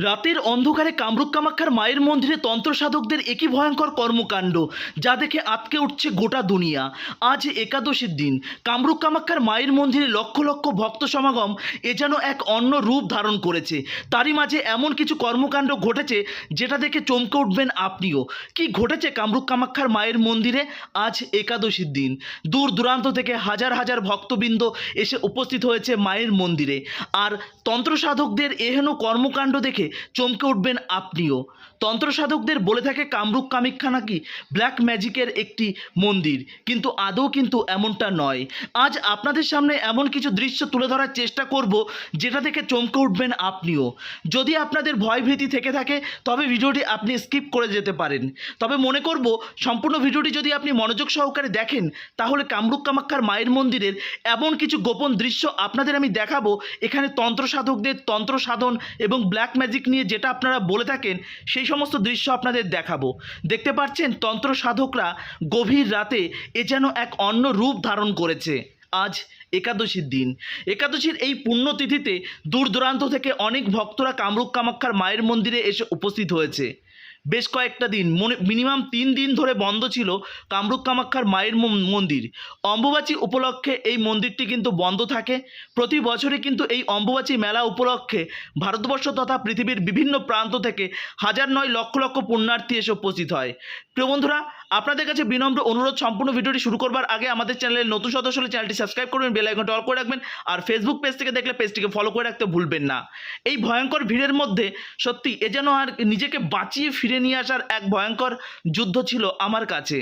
রাতের অন্ধকারে কামরূপ কামাখ্যার মায়ের মন্দিরে তন্ত্র সাধকদের একই ভয়ঙ্কর কর্মকাণ্ড, যা দেখে আঁতকে উঠছে গোটা দুনিয়া। আজ একাদশীর দিন কামরূপ কামাখ্যার মায়ের মন্দিরে লক্ষ লক্ষ ভক্ত সমাগম এ যেন এক অন্য রূপ ধারণ করেছে। তারই মাঝে এমন কিছু কর্মকাণ্ড ঘটেছে যেটা দেখে চমকে উঠবেন আপনিও। কি ঘটেছে কামরূপ কামাখ্যার মায়ের মন্দিরে আজ একাদশীর দিন? দূর দূরান্ত থেকে হাজার হাজার ভক্তবৃন্দ এসে উপস্থিত হয়েছে মায়ের মন্দিরে, আর তন্ত্র সাধকদের এহেন কর্মকাণ্ড দেখে চমকে উঠবেন আপনিও। তন্ত্র সাধকদের বলে থাকে কামরূপ কামাখ্যা নাকি ব্ল্যাক ম্যাজিকের একটি মন্দির, কিন্তু আদৌ কিন্তু এমনটা নয়। আজ আপনাদের সামনে এমন কিছু দৃশ্য তুলে ধরার চেষ্টা করব যেটা দেখে চমকে উঠবেন আপনিও। যদি আপনাদের ভয়ভীতি থেকে থাকে তবে ভিডিওটি আপনি স্কিপ করে যেতে পারেন, তবে মনে করব সম্পূর্ণ ভিডিওটি যদি আপনি মনোযোগ সহকারে দেখেন তাহলে কামরূপ কামাখ্যার মায়ের মন্দিরের এমন কিছু গোপন দৃশ্য আপনাদের আমি দেখাবো। এখানে তন্ত্র সাধকদের তন্ত্র সাধন এবং ব্ল্যাক ম্যাজিক নিয়ে যেটা আপনারা বলে থাকেন সেই সমস্ত দৃশ্য আপনাদের দেখাবো। দেখতে পাচ্ছেন তন্ত্র সাধকরা গভীর রাতে এ যেন এক অন্য রূপ ধারণ করেছে। আজ একাদশীর দিন, একাদশীর এই পুণ্যতিথিতে দূর দূরান্ত থেকে অনেক ভক্তরা কামরূপ কামাখ্যার মায়ের মন্দিরে এসে উপস্থিত হয়েছে। বেশ কয়েকটা দিন মিনিমাম 3 দিন ধরে বন্ধ ছিল কামরূপ কামাখ্যার মায়ের মন্দির। অম্বুবাচী উপলক্ষে এই মন্দিরটি কিন্তু বন্ধ থাকে। প্রতি বছরই কিন্তু এই অম্বুবাচী মেলা উপলক্ষে ভারতবর্ষ তথা পৃথিবীর বিভিন্ন প্রান্ত থেকে হাজার নয় লক্ষ লক্ষ পুণ্যার্থী এসে উপস্থিত হয়। প্রিয় বন্ধুরা, আপনাদের কাছে বিনম্র অনুরোধ, সম্পূর্ণ ভিডিওটি শুরু করবার আগে আমাদের চ্যানেলের নতুন সদস্য হলে চ্যানেলটি সাবস্ক্রাইব করবেন, বেল আইকনটি অল করে রাখবেন, আর ফেসবুক পেজ থেকে দেখলে পেজটিকে ফলো করে রাখতে ভুলবেন না। এই ভয়ঙ্কর ভিড়ের মধ্যে সত্যি এ যেন আর নিজেকে বাঁচিয়ে ফিরে নিয়ে আসার এক ভয়ঙ্কর যুদ্ধ ছিল আমার কাছে।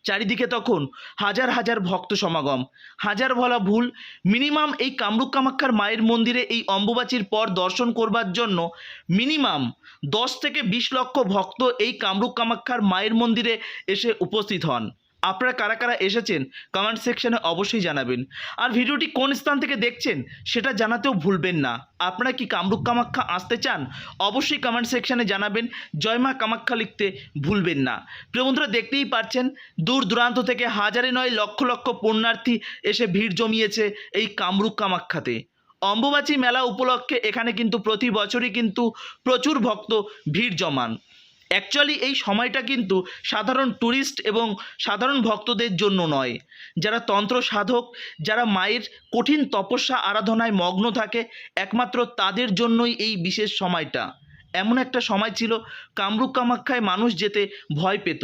চারিদিকে তখন হাজার হাজার ভক্ত সমাগম, হাজার বলা ভুল, মিনিমাম এই কামরূপ কামাখ্যার মায়ের মন্দিরে এই অম্বুবাচীর পর দর্শন করবার জন্য মিনিমাম 10 থেকে 20 লক্ষ ভক্ত এই কামরূপ কামাখ্যার মায়ের মন্দিরে এসে উপস্থিত হন। আপনারা কারা কারা এসেছেন কমেন্ট সেকশনে অবশ্যই জানাবেন, আর ভিডিওটি কোন স্থান থেকে দেখছেন সেটা জানাতেও ভুলবেন না। আপনারা কি কামরূপ কামাখ্যা আসতে চান অবশ্যই কমেন্ট সেকশনে জানাবেন, জয় মা কামাখ্যা লিখতে ভুলবেন না। প্রিয় বন্ধুরা, দেখতেই পাচ্ছেন দূর দূরান্ত থেকে হাজারে নয় লক্ষ লক্ষ পুণ্যার্থী এসে ভিড় জমিয়েছে এই কামরূপ কামাখ্যাতে। অম্বুবাচী মেলা উপলক্ষে এখানে কিন্তু প্রতি বছরই কিন্তু প্রচুর ভক্ত ভিড় জমান। অ্যাকচুয়ালি এই সময়টা কিন্তু সাধারণ ট্যুরিস্ট এবং সাধারণ ভক্তদের জন্য নয়। যারা তন্ত্র সাধক, যারা মায়ের কঠিন তপস্যা আরাধনায় মগ্ন থাকে, একমাত্র তাদের জন্যই এই বিশেষ সময়টা। এমন একটা সময় ছিল কামরূপ কামাখ্যায় মানুষ যেতে ভয় পেত,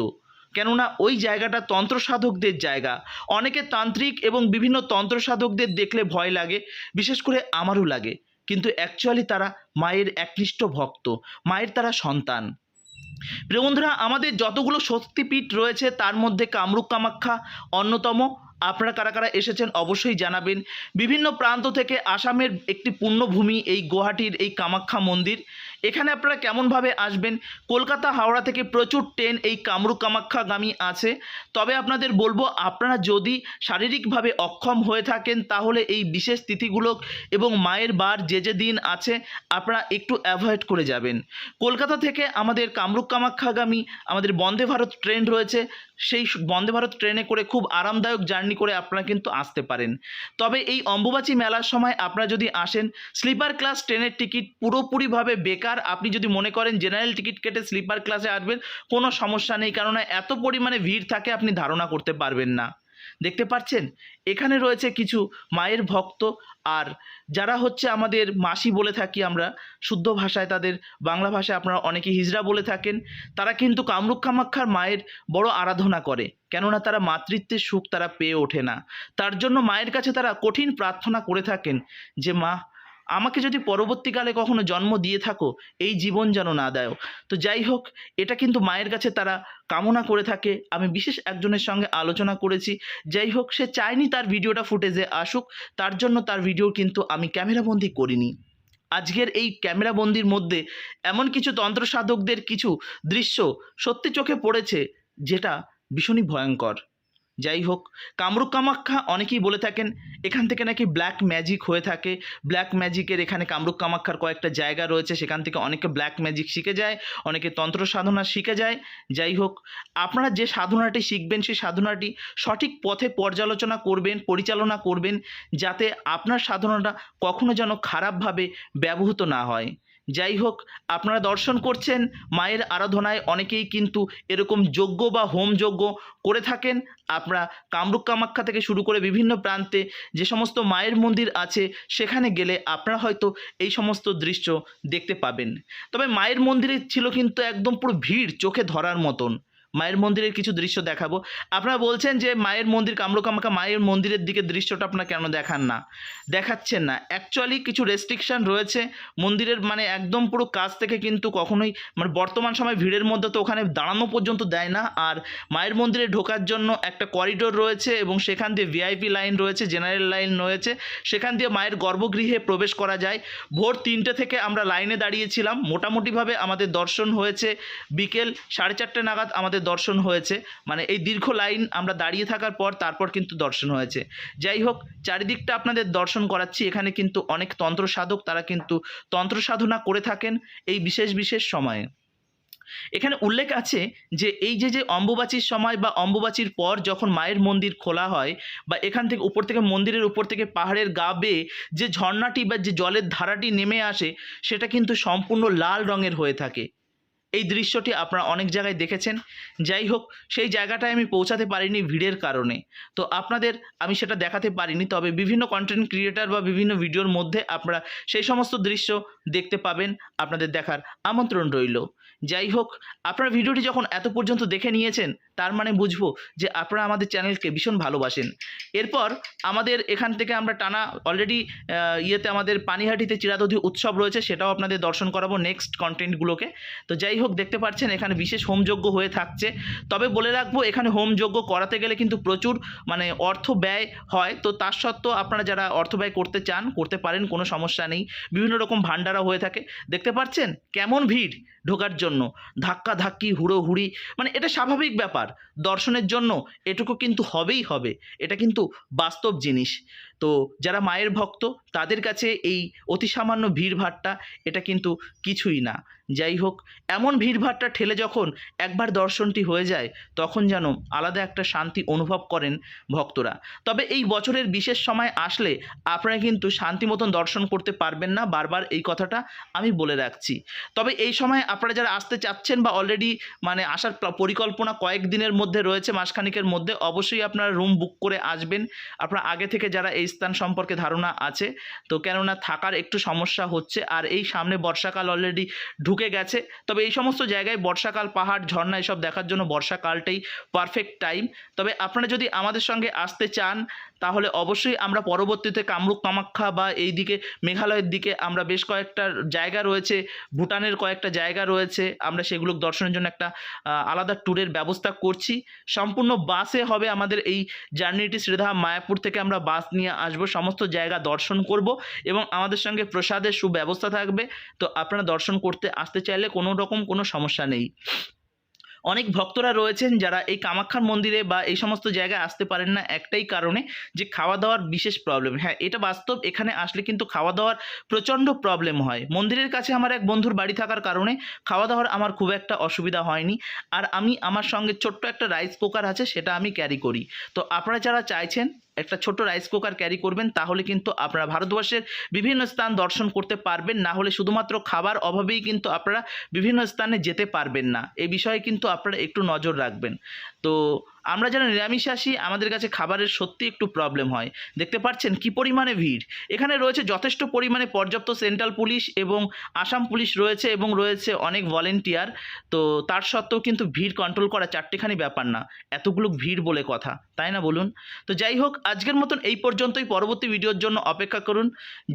কেননা ওই জায়গাটা তন্ত্র সাধকদের জায়গা। অনেকে তান্ত্রিক এবং বিভিন্ন তন্ত্র সাধকদের দেখলে ভয় লাগে, বিশেষ করে আমারও লাগে, কিন্তু অ্যাকচুয়ালি তারা মায়ের একনিষ্ঠ ভক্ত, মায়ের তারা সন্তান। প্রিয় বন্ধুরা, আমাদের যতগুলো শক্তিপীঠ রয়েছে তার মধ্যে কামরূপ কামাখ্যা অন্যতম। আপনারা কারা কারা এসেছেন অবশ্যই জানাবেন। বিভিন্ন প্রান্ত থেকে আসামের একটি পুণ্যভূমি এই গুয়াহাটির এই কামাখ্যা মন্দির। এখানে আপনারা কেমনভাবে আসবেন? কলকাতা হাওড়া থেকে প্রচুর ট্রেন এই কামরূপ কামাখ্যাগামী আছে। তবে আপনাদের বলবো, আপনারা যদি শারীরিকভাবে অক্ষম হয়ে থাকেন তাহলে এই বিশেষ তিথিগুলো এবং মায়ের বার যে যে দিন আছে আপনারা একটু অ্যাভয়েড করে যাবেন। কলকাতা থেকে আমাদের কামরূপ কামাখ্যাগামী আমাদের বন্দে ভারত ট্রেন রয়েছে, সেই বন্দে ভারত ট্রেনে করে খুব আরামদায়ক জার্নি করে আপনারা কিন্তু আসতে পারেন। তবে এই অম্বুবাচী মেলার সময় আপনারা যদি আসেন, স্লিপার ক্লাস ট্রেনের টিকিট পুরোপুরিভাবে বেকার। আপনি যদি মনে করেন জেনারেল টিকিট কেটে স্লিপার ক্লাসে আসবেন, কোনো সমস্যা নেই, কারণ এত পরিমাণে ভিড় থাকে আপনি ধারণা করতে পারবেন না। দেখতে পাচ্ছেন এখানে রয়েছে কিছু মায়ের ভক্ত, আর যারা হচ্ছে আমাদের মাসি বলে থাকি আমরা শুদ্ধ ভাষায়, তাদের বাংলা ভাষায় আপনারা অনেকে হিজড়া বলে থাকেন। তারা কিন্তু কামরূপ কামাখ্যার মায়ের বড় আরাধনা করে, কেননা তারা মাতৃত্বের সুখ তারা পেয়ে ওঠে না। তার জন্য মায়ের কাছে তারা কঠিন প্রার্থনা করে থাকেন যে মা, আমাকে যদি পরবর্তীকালে কখনো জন্ম দিয়ে থাকো এই জীবন যেন না দেও। তো যাই হোক, এটা কিন্তু মায়ের কাছে তারা কামনা করে থাকে। আমি বিশেষ একজনের সঙ্গে আলোচনা করেছি, যাই হোক সে চায়নি তার ভিডিওটা ফুটেজে আসুক, তার জন্য তার ভিডিও কিন্তু আমি ক্যামেরাবন্দি করিনি। আজকের এই ক্যামেরাবন্দির মধ্যে এমন কিছু তন্ত্র সাধকদের কিছু দৃশ্য সত্যি চোখে পড়েছে যেটা ভীষণই ভয়ঙ্কর। যাই হোক, কামরূপ কামাখ্যা অনেকেই বলে থাকেন এখান থেকে নাকি ব্ল্যাক ম্যাজিক হয়ে থাকে। ব্ল্যাক ম্যাজিকের এখানে কামরূপ কামাখ্যার কয়েকটা জায়গা রয়েছে, সেখান থেকে অনেকে ব্ল্যাক ম্যাজিক শিখে যায়, অনেকে তন্ত্র সাধনা শিখে যায়। যাই হোক, আপনারা যে সাধনাটি শিখবেন সেই সাধনাটি সঠিক পথে পরিচালনা করবেন, যাতে আপনার সাধনাটা কখনো যেন খারাপভাবে ব্যবহৃত না হয়। যাই হোক, আপনারা দর্শন করছেন, মায়ের আরাধনায় অনেকেই কিন্তু এরকম যজ্ঞ বা হোম যজ্ঞ করে থাকেন। আপনারা কামরূপ কামাখ্যা থেকে শুরু করে বিভিন্ন প্রান্তে যে সমস্ত মায়ের মন্দির আছে সেখানে গেলে আপনারা হয়তো এই সমস্ত দৃশ্য দেখতে পাবেন। তবে মায়ের মন্দিরে ছিল কিন্তু একদম পুরো ভিড় চোখে ধরার মতন। মায়ের মন্দিরের কিছু দৃশ্য দেখাবো। আপনারা বলছেন যে মায়ের মন্দির, কামরূপ কামাখ্যা মায়ের মন্দিরের দিকে দৃশ্যটা আপনারা কেন দেখান না, দেখাচ্ছেন না? অ্যাকচুয়ালি কিছু রেস্ট্রিকশন রয়েছে মন্দিরের, মানে একদম পুরো কাছ থেকে কিন্তু কখনোই, মানে বর্তমান সময় ভিড়ের মধ্যে তো ওখানে দাঁড়ানো পর্যন্ত দেয় না। আর মায়ের মন্দিরে ঢোকার জন্য একটা করিডোর রয়েছে এবং সেখান দিয়ে ভিআইপি লাইন রয়েছে, জেনারেল লাইন রয়েছে, সেখান দিয়ে মায়ের গর্ভগৃহে প্রবেশ করা যায়। ভোর 3টে থেকে আমরা লাইনে দাঁড়িয়েছিলাম। মোটামুটিভাবে আমাদের দর্শন হয়েছে বিকেল 4:30 নাগাদ আমাদের দর্শন হয়েছে। মানে এই দীর্ঘ লাইন আমরা দাঁড়িয়ে থাকার পর তারপর কিন্তু দর্শন হয়েছে। যাই হোক, চারিদিকটা আপনাদের দর্শন করাচ্ছি। এখানে কিন্তু অনেক তন্ত্র সাধক, তারা কিন্তু তন্ত্র সাধনা করে থাকেন এই বিশেষ বিশেষ সময়ে। এখানে উল্লেখ আছে যে এই যে অম্বুবাচীর সময় বা অম্বুবাচীর পর যখন মায়ের মন্দির খোলা হয়, বা এখান থেকে উপর থেকে, মন্দিরের উপর থেকে পাহাড়ের গা বেয়ে যে ঝর্ণাটি বা যে জলের ধারাটি নেমে আসে, সেটা কিন্তু সম্পূর্ণ লাল রঙের হয়ে থাকে। এই দৃশ্যটি আপনারা অনেক জায়গায় দেখেছেন। যাই হোক, সেই জায়গাটায় আমি পৌঁছাতে পারিনি ভিড়ের কারণে, তো আপনাদের আমি সেটা দেখাতে পারিনি। তবে বিভিন্ন কন্টেন্ট ক্রিয়েটার বা বিভিন্ন ভিডিওর মধ্যে আপনারা সেই সমস্ত দৃশ্য দেখতে পাবেন, আপনাদের দেখার আমন্ত্রণ রইল। যাই হোক, আপনারা ভিডিওটি যখন এত পর্যন্ত দেখে নিয়েছেন, তার মানে বুঝবো যে আপনারা আমাদের চ্যানেলকে ভীষণ ভালোবাসেন। এরপর আমাদের এখান থেকে আমরা টানা অলরেডি আমাদের পানিহাটিতে চিরাদধি উৎসব রয়েছে, সেটাও আপনাদের দর্শন করাবো নেক্সট কন্টেন্টগুলোকে। তো যাই হোক, দেখতে পাচ্ছেন এখানে বিশেষ হোমযজ্ঞ হয়ে থাকছে। তবে বলে রাখবো, এখানে হোমযজ্ঞ করাতে গেলে কিন্তু প্রচুর মানে অর্থ ব্যয় হয়। তো তার সত্ত্বেও আপনারা যারা অর্থ ব্যয় করতে চান করতে পারেন, কোনো সমস্যা নেই। বিভিন্ন রকম ভান্ডারা হয়ে থাকে। দেখতে পাচ্ছেন কেমন ভিড় ঢোকার জন্য, ধাক্কা ধাক্কি, হুড়োহুড়ি, মানে এটা স্বাভাবিক ব্যাপার। দর্শনের জন্য এটুকু কিন্তু হবেই হবে, এটা কিন্তু বাস্তব জিনিস। তো যারা মায়ের ভক্ত তাদের কাছে এই অতি সামান্য ভিড়ভাট্টা এটা কিন্তু কিছুই না। যাই হোক, এমন ভিড়ভাট্টা ঠেলে যখন একবার দর্শনটি হয়ে যায়, তখন যেন আলাদা একটা শান্তি অনুভব করেন ভক্তরা। তবে এই বছরের বিশেষ সময় আসলে আপনারা কিন্তু শান্তি মতন দর্শন করতে পারবেন না, বারবার এই কথাটা আমি বলে রাখছি। তবে এই সময় আপনারা যারা আসতে চাচ্ছেন বা অলরেডি মানে আসার পরিকল্পনা কয়েকদিনের মধ্যে রয়েছে, মাসখানিকের মধ্যে, অবশ্যই আপনারা রুম বুক করে আসবেন। আপনারা আগে থেকে যারা এই স্থান সম্পর্কে ধারণা আছে, তো কেননা থাকার একটু সমস্যা হচ্ছে। আর এই সামনে বর্ষাকাল অলরেডি ঢুকে গেছে। তবে এই সমস্ত জায়গায় বর্ষাকাল, পাহাড়, ঝর্ণা এসব দেখার জন্য বর্ষাকালটাই পারফেক্ট টাইম। তবে আপনারা যদি আমাদের সঙ্গে আসতে চান, তাহলে অবশ্যই আমরা পরবর্তীতে কামরূপ কামাখ্যা বা এই দিকে মেঘালয়ের দিকে আমরা বেশ কয়েকটা জায়গা রয়েছে, ভুটানের কয়েকটা জায়গা রয়েছে, আমরা সেগুলো দর্শনের জন্য একটা আলাদা ট্যুরের ব্যবস্থা করছি। সম্পূর্ণ বাসে হবে আমাদের এই জার্নিটি। শ্রীধাম মায়াপুর থেকে আমরা বাস নিয়ে আসবো, সমস্ত জায়গা দর্শন করব এবং আমাদের সঙ্গে প্রসাদের সুব্যবস্থা থাকবে। তো আপনারা দর্শন করতে আসতে চাইলে কোনো রকম কোনো সমস্যা নেই। অনেক ভক্তরা রয়েছেন যারা এই কামাখ্যার মন্দিরে বা এই সমস্ত জায়গায় আসতে পারেন না একটাই কারণে, যে খাওয়া দাওয়ার বিশেষ প্রবলেম। হ্যাঁ, এটা বাস্তব। এখানে আসলে কিন্তু খাওয়া দাওয়ার প্রচণ্ড প্রবলেম হয়। মন্দিরের কাছে আমার এক বন্ধুর বাড়ি থাকার কারণে খাওয়া দাওয়ার আমার খুব একটা অসুবিধা হয়নি। আর আমি আমার সঙ্গে ছোট্ট একটা রাইস কুকার আছে, সেটা আমি ক্যারি করি। তো আপনারা যারা চাইছেন একটা ছোট রাইস কুকার ক্যারি করবেন, তাহলে কিন্তু আপনারা ভারতবর্ষের বিভিন্ন স্থান দর্শন করতে পারবেন। না হলে শুধুমাত্র খাবার অভাবেই কিন্তু আপনারা বিভিন্ন স্থানে যেতে পারবেন না। এই বিষয়ে কিন্তু আপনারা একটু নজর রাখবেন। তো আমরা যারা নিরামিষ আসি, আমাদের কাছে খাবারের সত্যি একটু প্রবলেম হয়। দেখতে পাচ্ছেন কি পরিমাণে ভিড়। এখানে রয়েছে যথেষ্ট পরিমাণে পর্যাপ্ত সেন্ট্রাল পুলিশ এবং আসাম পুলিশ রয়েছে, এবং রয়েছে অনেক ভলেন্টিয়ার। তো তার সত্ত্বেও কিন্তু ভিড় কন্ট্রোল করা চারটেখানি ব্যাপার না, এতগুলো ভিড় বলে কথা, তাই না বলুন? তো যাই হোক, আজকের মতন এই পর্যন্তই। পরবর্তী ভিডিওর জন্য অপেক্ষা করুন।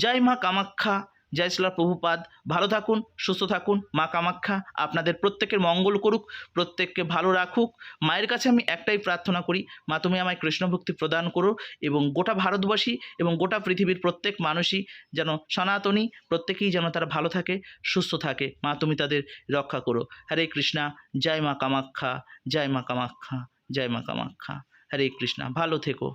জয় মা কামাখ্যা, জয় শ্রীলা প্রভুপাদ। ভালো থাকুন, সুস্থ থাকুন। মা কামাখ্যা আপনাদের প্রত্যেকের মঙ্গল করুক, প্রত্যেককে ভালো রাখুক। মায়ের কাছে আমি একটাই প্রার্থনা করি, মা তুমি আমায় কৃষ্ণভক্তি প্রদান করো, এবং গোটা ভারতবাসী এবং গোটা পৃথিবীর প্রত্যেক মানুষই যেন সনাতনী, প্রত্যেকেই যেন তারা ভালো থাকে, সুস্থ থাকে। মা তুমি তাদের রক্ষা করো। হরে কৃষ্ণা। জয় মা কামাখ্যা, জয় মা কামাখ্যা, জয় মা কামাখ্যা। হরে কৃষ্ণা। ভালো থেকো।